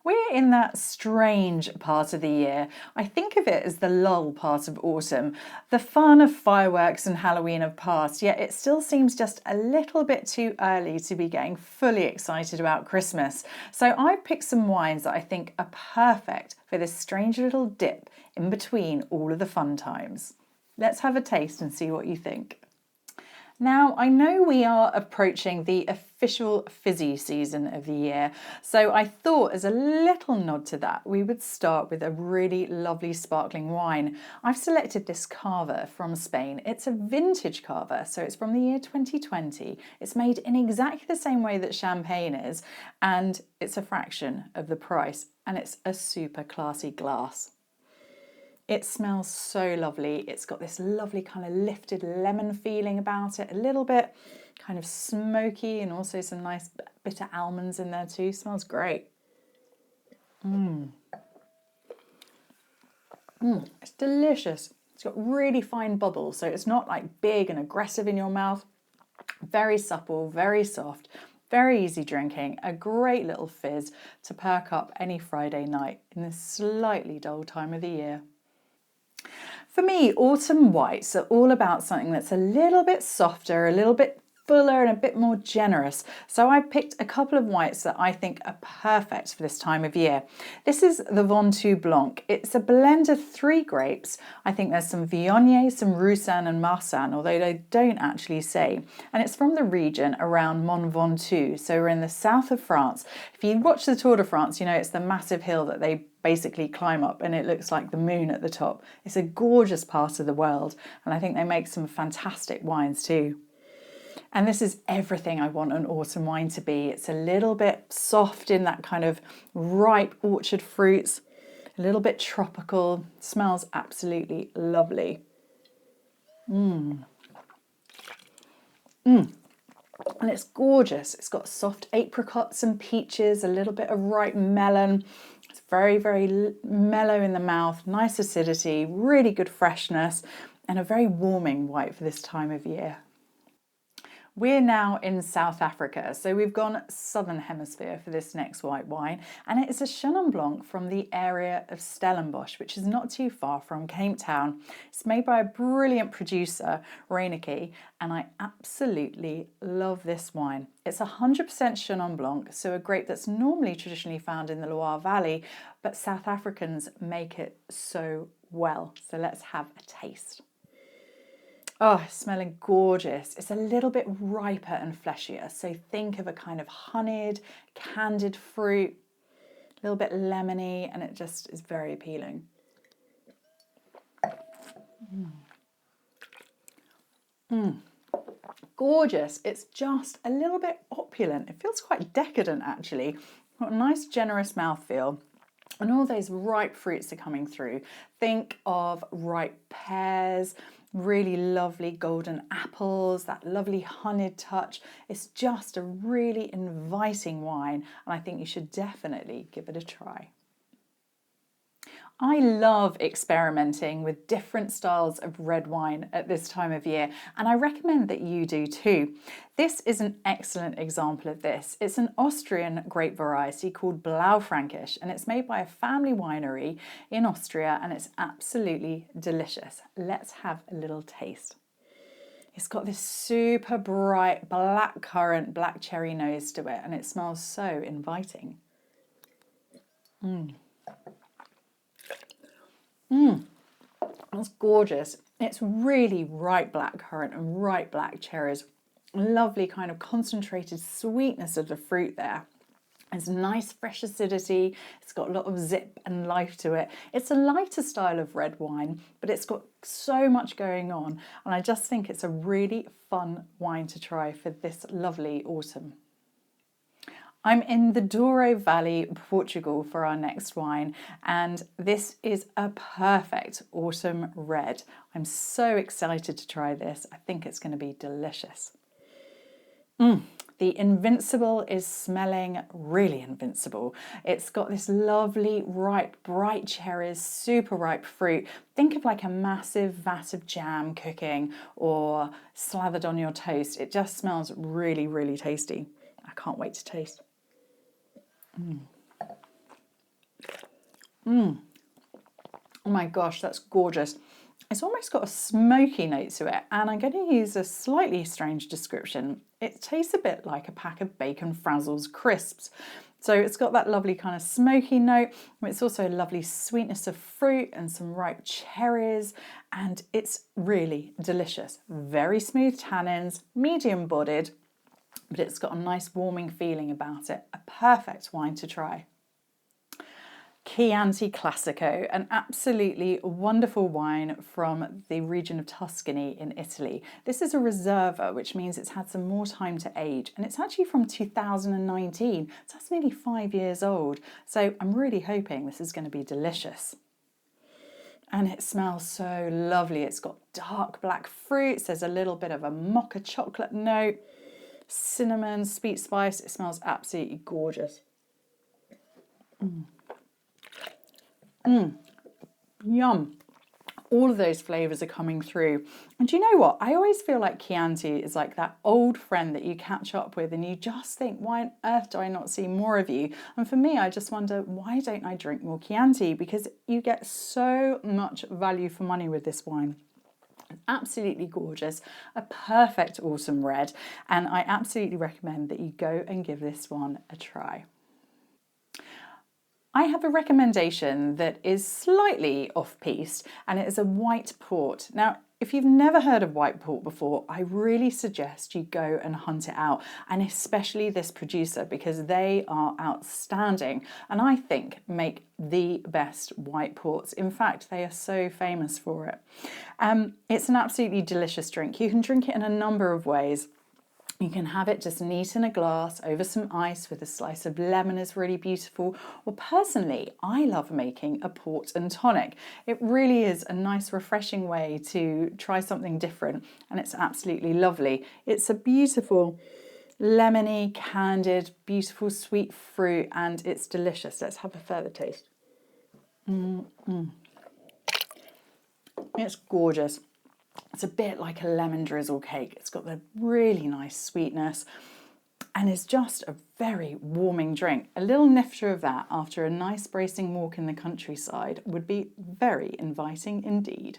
We're in that strange part of the year. I think of it as the lull part of autumn. The fun of fireworks and Halloween have passed, yet it still seems just a little bit too early to be getting fully excited about Christmas. So I've picked some wines that I think are perfect for this strange little dip in between all of the fun times. Let's have a taste and see what you think. Now, I know we are approaching the official fizzy season of the year, so I thought as a little nod to that, we would start with a really lovely sparkling wine. I've selected this cava from Spain. It's a vintage cava, so it's from the year 2020. It's made in exactly the same way that champagne is, and it's a fraction of the price, and it's a super classy glass. It smells so lovely. It's got this lovely kind of lifted lemon feeling about it, a little bit kind of smoky and also some nice bitter almonds in there too. Smells great. It's delicious. It's got really fine bubbles, so it's not like big and aggressive in your mouth. Very supple, very soft, very easy drinking, a great little fizz to perk up any Friday night in this slightly dull time of the year. For me, autumn whites are all about something that's a little bit softer, a little bit fuller and a bit more generous. So I picked a couple of whites that I think are perfect for this time of year. This is the Ventoux Blanc. It's a blend of 3 grapes. I think there's some Viognier, some Roussanne and Marsanne, although they don't actually say. And it's from the region around Mont Ventoux. So we're in the south of France. If you watch the Tour de France, you know it's the massive hill that they basically climb up and it looks like the moon at the top. It's a gorgeous part of the world, and I think they make some fantastic wines too. And this is everything I want an autumn wine to be. It's a little bit soft in that kind of ripe orchard fruits, a little bit tropical, smells absolutely lovely. And it's gorgeous. It's got soft apricots and peaches, a little bit of ripe melon. It's very, very mellow in the mouth, nice acidity, really good freshness, and a very warming white for this time of year. We're now in South Africa, so we've gone southern hemisphere for this next white wine, and it is a Chenin Blanc from the area of Stellenbosch, which is not too far from Cape Town. It's made by a brilliant producer, Reineke, and I absolutely love this wine. It's 100% Chenin Blanc, so a grape that's normally traditionally found in the Loire Valley, but South Africans make it so well. So let's have a taste. Oh, it's smelling gorgeous. It's a little bit riper and fleshier. So think of a kind of honeyed, candied fruit, a little bit lemony, and it just is very appealing. Gorgeous. It's just a little bit opulent. It feels quite decadent actually. Got a nice generous mouthfeel. And all those ripe fruits are coming through. Think of ripe pears, really lovely golden apples, that lovely honeyed touch. It's just a really inviting wine, and I think you should definitely give it a try. I love experimenting with different styles of red wine at this time of year, and I recommend that you do too. This is an excellent example of this. It's an Austrian grape variety called Blaufränkisch, and it's made by a family winery in Austria, and it's absolutely delicious. Let's have a little taste. It's got this super bright black currant, black cherry nose to it, and it smells so inviting. That's gorgeous. It's really ripe black currant and ripe black cherries. Lovely kind of concentrated sweetness of the fruit there. It's nice fresh acidity. It's got a lot of zip and life to it. It's a lighter style of red wine, but it's got so much going on. And I just think it's a really fun wine to try for this lovely autumn. I'm in the Douro Valley, Portugal for our next wine, and this is a perfect autumn red. I'm so excited to try this. I think it's going to be delicious. The Invincible is smelling really invincible. It's got this lovely, ripe, bright cherries, super ripe fruit. Think of like a massive vat of jam cooking or slathered on your toast. It just smells really, really tasty. I can't wait to taste. Oh my gosh, that's gorgeous. It's almost got a smoky note to it, and I'm going to use a slightly strange description. It tastes a bit like a pack of Bacon Frazzles crisps. So it's got that lovely kind of smoky note. It's also a lovely sweetness of fruit and some ripe cherries, and it's really delicious. Very smooth tannins, medium bodied, but it's got a nice warming feeling about it. A perfect wine to try. Chianti Classico, an absolutely wonderful wine from the region of Tuscany in Italy. This is a reserva, which means it's had some more time to age, and it's actually from 2019, so that's nearly 5 years old. So I'm really hoping this is going to be delicious. And it smells so lovely. It's got dark black fruits, there's a little bit of a mocha chocolate note, cinnamon, sweet spice. It smells absolutely gorgeous. Yum. All of those flavours are coming through. And do you know what? I always feel like Chianti is like that old friend that you catch up with and you just think, why on earth do I not see more of you? And for me, I just wonder, why don't I drink more Chianti? Because you get so much value for money with this wine. Absolutely gorgeous, a perfect autumn red, and I absolutely recommend that you go and give this one a try. I have a recommendation that is slightly off-piste, and it is a white port. Now, if you've never heard of white port before, I really suggest you go and hunt it out, and especially this producer, because they are outstanding and I think make the best white ports. In fact, they are so famous for it. It's an absolutely delicious drink. You can drink it in a number of ways. You can have it just neat in a glass over some ice with a slice of lemon is really beautiful. Or personally, I love making a port and tonic. It really is a nice refreshing way to try something different, and it's absolutely lovely. It's a beautiful lemony, candid, beautiful sweet fruit, and it's delicious. Let's have a further taste. It's gorgeous. It's a bit like a lemon drizzle cake. It's got the really nice sweetness and it's just a very warming drink. A little nifter of that after a nice bracing walk in the countryside would be very inviting indeed.